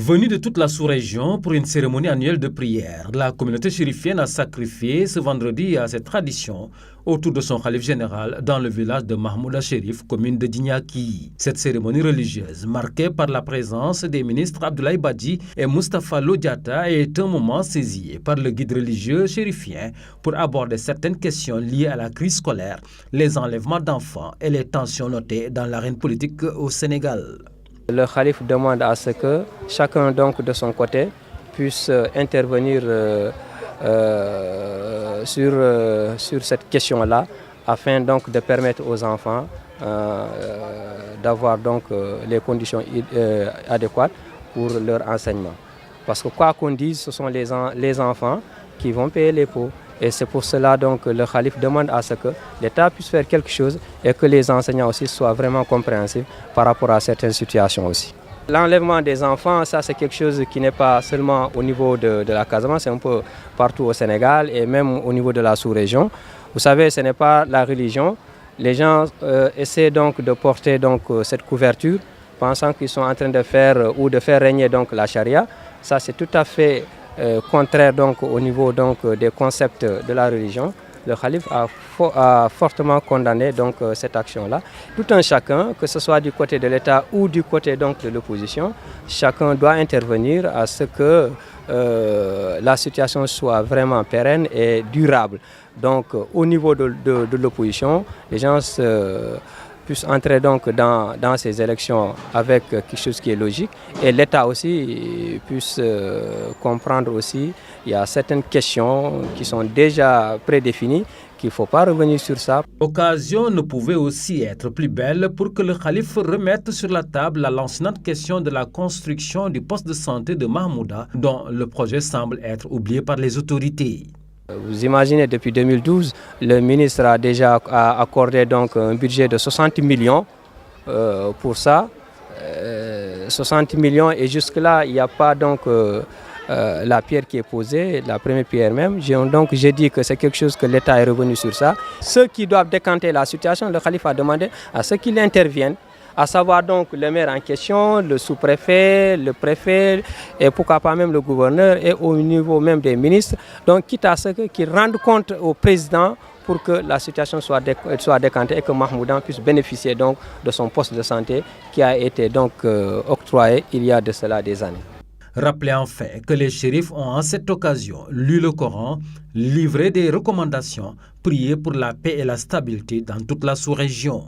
Venus de toute la sous-région pour une cérémonie annuelle de prière, la communauté chérifienne a sacrifié ce vendredi à cette tradition autour de son khalife général dans le village de Mahmouda Chérif, commune de Dignaki. Cette cérémonie religieuse, marquée par la présence des ministres Abdoulaye Badji et Moustapha Lo Diatta, est un moment saisi par le guide religieux chérifien pour aborder certaines questions liées à la crise scolaire, les enlèvements d'enfants et les tensions notées dans l'arène politique au Sénégal. Le khalife demande à ce que chacun donc de son côté puisse intervenir sur cette question-là afin donc de permettre aux enfants d'avoir donc les conditions adéquates pour leur enseignement. Parce que quoi qu'on dise, ce sont les enfants qui vont payer les pots. Et c'est pour cela donc le khalife demande à ce que l'État puisse faire quelque chose et que les enseignants aussi soient vraiment compréhensifs par rapport à certaines situations aussi. L'enlèvement des enfants, ça c'est quelque chose qui n'est pas seulement au niveau de la Casamance, c'est un peu partout au Sénégal et même au niveau de la sous-région. Vous savez, ce n'est pas la religion. Les gens essaient donc de porter donc cette couverture, pensant qu'ils sont en train de faire ou de faire régner donc la charia. Ça c'est tout à fait contraire donc au niveau donc des concepts de la religion. Le khalife a fortement condamné donc cette action-là. Tout un chacun, que ce soit du côté de l'État ou du côté donc de l'opposition, chacun doit intervenir à ce que la situation soit vraiment pérenne et durable. Donc au niveau de l'opposition, les gens puissent entrer donc dans ces élections avec quelque chose qui est logique et l'État aussi puisse comprendre aussi il y a certaines questions qui sont déjà prédéfinies qu'il ne faut pas revenir sur ça. L'occasion ne pouvait aussi être plus belle pour que le khalife remette sur la table la lancinante question de la construction du poste de santé de Mahmouda dont le projet semble être oublié par les autorités. Vous imaginez, depuis 2012, le ministre a déjà accordé donc un budget de 60 millions pour ça. 60 millions et jusque-là, il n'y a pas donc la pierre qui est posée, la première pierre même. Donc j'ai dit que c'est quelque chose que l'État est revenu sur ça. Ceux qui doivent décanter la situation, le khalife a demandé à ceux qui interviennent, à savoir donc le maire en question, le sous-préfet, le préfet et pourquoi pas même le gouverneur et au niveau même des ministres. Donc quitte à ce qu'ils rendent compte au président pour que la situation soit décantée et que Mahmouda puisse bénéficier donc de son poste de santé qui a été donc octroyé il y a de cela des années. Rappelez enfin que les shérifs ont en cette occasion lu le Coran, livré des recommandations, prié pour la paix et la stabilité dans toute la sous-région.